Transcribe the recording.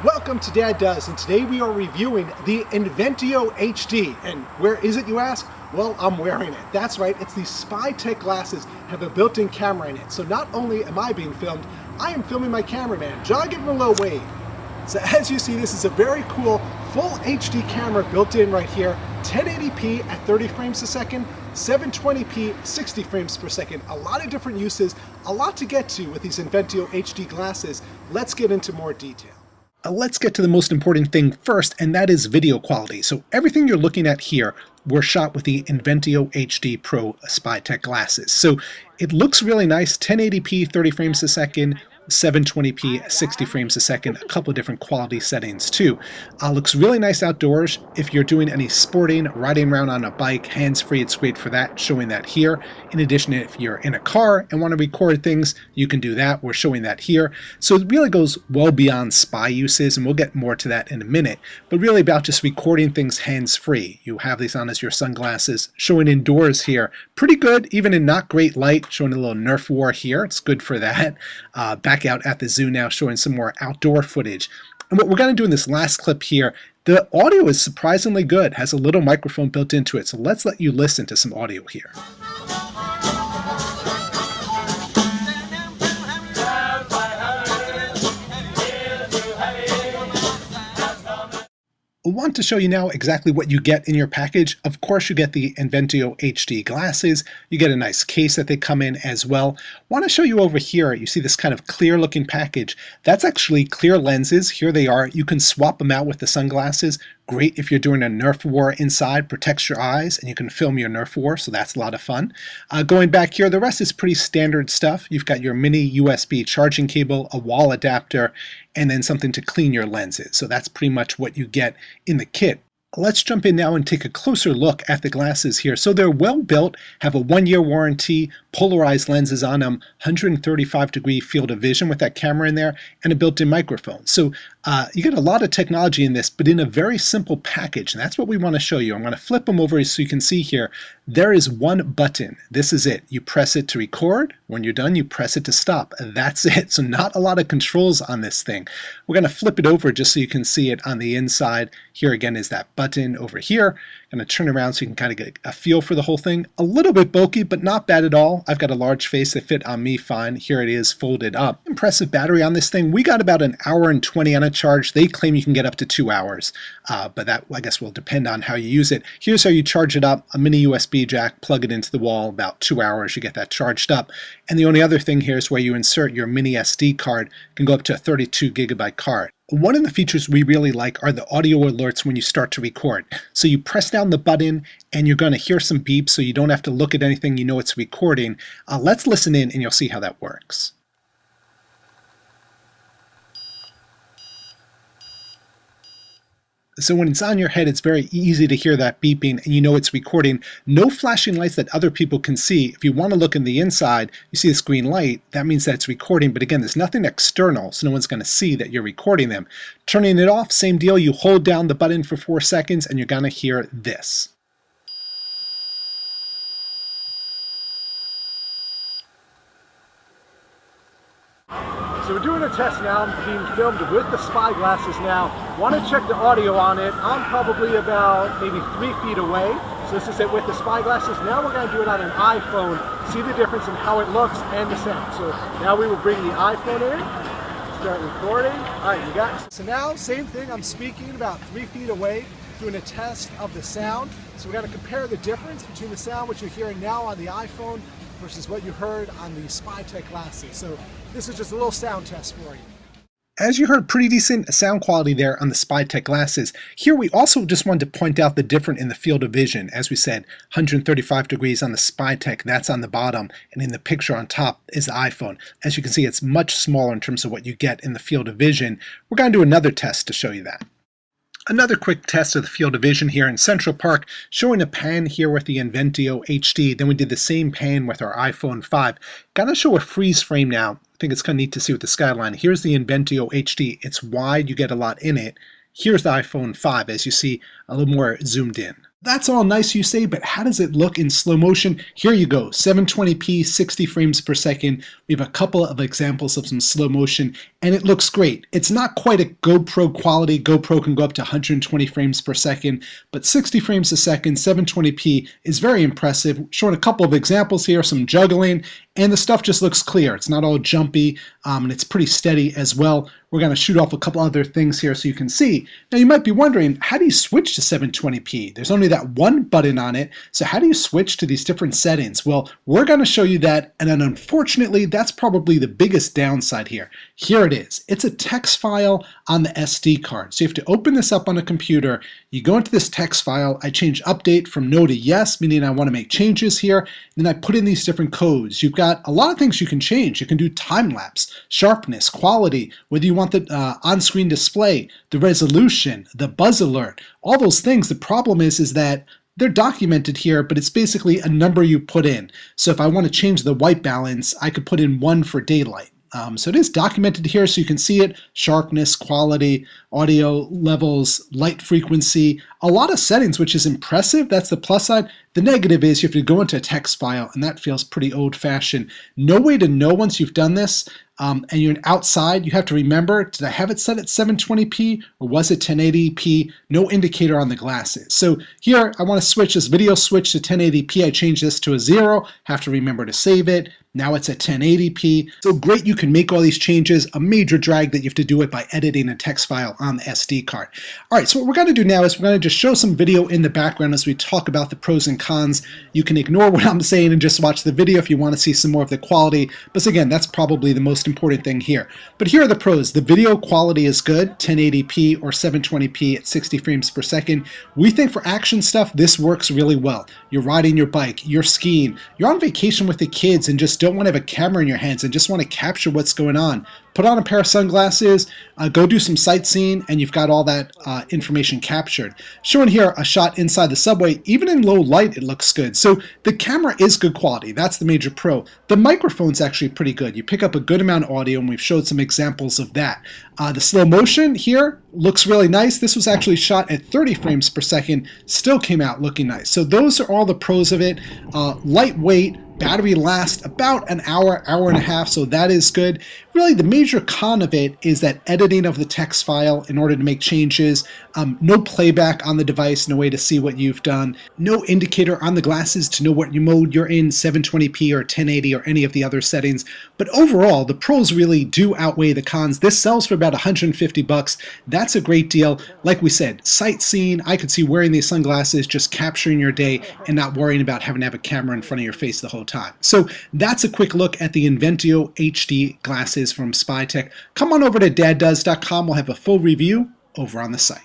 Welcome to Dad Does, and today we are reviewing the Inventio HD. And where is it, you ask? Well, I'm wearing it. That's right, it's the SpyTech glasses, have a built-in camera in it. So not only am I being filmed, I am filming my cameraman. John, give him a little wave. So as you see, this is a very cool full HD camera built in right here, 1080p at 30 frames a second, 720p 60 frames per second. A lot of different uses, a lot to get to with these Inventio HD glasses. Let's get into more detail. Let's get to the most important thing first, and that is video quality. So everything you're looking at here were shot with the Inventio HD Pro SpyTech glasses. So it looks really nice, 1080p 30 frames a second, 720p 60 frames a second, a couple of different quality settings too. Looks really nice outdoors. If you're doing any sporting, riding around on a bike, hands-free, it's great for that, showing that here. In addition, if you're in a car and want to record things, you can do that. We're showing that here. So it really goes well beyond spy uses, and we'll get more to that in a minute, but really about just recording things hands-free. You have these on as your sunglasses, showing indoors here. Pretty good, even in not great light, showing a little Nerf war here. It's good for that. Back out at the zoo now, showing some more outdoor footage. And what we're going to do in this last clip here, the audio is surprisingly good, has a little microphone built into it. So let's let you listen to some audio here. I want to show you now exactly what you get in your package. Of course, you get the Inventio HD glasses. You get a nice case that they come in as well. I want to show you over here, you see this kind of clear looking package. That's actually clear lenses. Here they are. You can swap them out with the sunglasses. Great if you're doing a Nerf war inside, protects your eyes, and you can film your Nerf war, so that's a lot of fun. Going back here, the rest is pretty standard stuff. You've got your mini USB charging cable, a wall adapter, and then something to clean your lenses. So that's pretty much what you get in the kit. Let's jump in now and take a closer look at the glasses here. So they're well built, have a 1-year warranty, polarized lenses on them, 135-degree field of vision with that camera in there, and a built-in microphone. So you get a lot of technology in this, but in a very simple package, and that's what we want to show you. I'm going to flip them over so you can see here. There is one button. This is it. You press it to record. When you're done, you press it to stop. That's it. So not a lot of controls on this thing. We're going to flip it over just so you can see it on the inside. Here again is that button over here. I'm going to turn around so you can kind of get a feel for the whole thing. A little bit bulky, but not bad at all. I've got a large face that fit on me fine. Here it is folded up. Impressive battery on this thing. We got about 1 hour and 20 on a charge. They claim you can get up to 2 hours, but that I guess will depend on how you use it. Here's how you charge it up. A mini USB jack, plug it into the wall, about 2 hours you get that charged up. And the only other thing here is where you insert your mini SD card. It can go up to a 32-gigabyte card. One of the features we really like are the audio alerts when you start to record. So you press down the button and you're going to hear some beeps so you don't have to look at anything, you know it's recording. Let's listen in and you'll see how that works. So when it's on your head, it's very easy to hear that beeping and you know it's recording. No flashing lights that other people can see. If you want to look in the inside, you see this green light, that means that it's recording. But again, there's nothing external, so no one's going to see that you're recording them. Turning it off, same deal. You hold down the button for 4 seconds and you're going to hear this. So we're doing a test now. I'm being filmed with the spy glasses now. Want to check the audio on it. I'm probably about maybe 3 feet away. So this is it with the spy glasses. Now we're going to do it on an iPhone. See the difference in how it looks and the sound. So now we will bring the iPhone in. Start recording. All right, you got it. So now, same thing. I'm speaking about 3 feet away, doing a test of the sound. So we're going to compare the difference between the sound which you're hearing now on the iPhone versus what you heard on the SpyTech glasses. So this is just a little sound test for you. As you heard, pretty decent sound quality there on the SpyTech glasses. Here we also just wanted to point out the difference in the field of vision. As we said, 135 degrees on the SpyTech, that's on the bottom, and in the picture on top is the iPhone. As you can see, it's much smaller in terms of what you get in the field of vision. We're going to do another test to show you that. Another quick test of the field of vision here in Central Park, showing a pan here with the Inventio HD. Then we did the same pan with our iPhone 5. Gonna show a freeze frame now. I think it's kind of neat to see with the skyline. Here's the Inventio HD. It's wide, you get a lot in it. Here's the iPhone 5, as you see, a little more zoomed in. That's all nice, you say, but how does it look in slow motion? Here you go, 720p, 60 frames per second. We have a couple of examples of some slow motion, and it looks great. It's not quite a GoPro quality. GoPro can go up to 120 frames per second, but 60 frames a second, 720p is very impressive. Showing a couple of examples here, some juggling, and the stuff just looks clear. It's not all jumpy, and it's pretty steady as well. We're going to shoot off a couple other things here so you can see. Now you might be wondering, how do you switch to 720p? There's only that one button on it, so how do you switch to these different settings? Well, we're going to show you that, and then unfortunately, that's probably the biggest downside here. Here it is. It's a text file on the SD card. So you have to open this up on a computer. You go into this text file. I change update from no to yes, meaning I want to make changes here. And then I put in these different codes. You've got a lot of things you can change. You can do time lapse, sharpness, quality, whether you want the on-screen display, the resolution, the buzz alert, all those things. The problem is that they're documented here, but it's basically a number you put in. So if I want to change the white balance, I could put in 1 for daylight. So it is documented here so you can see it, sharpness, quality, audio levels, light frequency, a lot of settings, which is impressive. That's the plus side. The negative is you have to go into a text file, and that feels pretty old-fashioned. No way to know once you've done this, and you're outside, you have to remember, did I have it set at 720p or was it 1080p? No indicator on the glasses. So here I want to switch this video switch to 1080p. I change this to a 0, have to remember to save it. Now it's at 1080p. So great, you can make all these changes. A major drag that you have to do it by editing a text file on the SD card. All right, so what we're going to do now is we're going to just show some video in the background as we talk about the pros and cons. You can ignore what I'm saying and just watch the video if you want to see some more of the quality. But again, that's probably the most important thing here. But here are the pros. The video quality is good, 1080p or 720p at 60 frames per second. We think for action stuff, this works really well. You're riding your bike, you're skiing, you're on vacation with the kids and just don't want to have a camera in your hands and just want to capture what's going on. Put on a pair of sunglasses, go do some sightseeing, and you've got all that information captured. Showing here a shot inside the subway, even in low light, it looks good. So the camera is good quality. That's the major pro. The microphone's actually pretty good. You pick up a good amount of audio, and we've showed some examples of that. The slow motion here looks really nice. This was actually shot at 30 frames per second, still came out looking nice. So those are all the pros of it. Lightweight, battery lasts about an hour, hour and a half, so that is good. Really, the major con of it is that editing of the text file in order to make changes, no playback on the device, no way to see what you've done, no indicator on the glasses to know what mode you're in, 720p or 1080 or any of the other settings. But overall, the pros really do outweigh the cons. This sells for about $150. That's a great deal. Like we said, sightseeing, I could see wearing these sunglasses, just capturing your day and not worrying about having to have a camera in front of your face the whole time. So that's a quick look at the Inventio HD glasses from Spytech. Come on over to daddoes.com. We'll have a full review over on the site.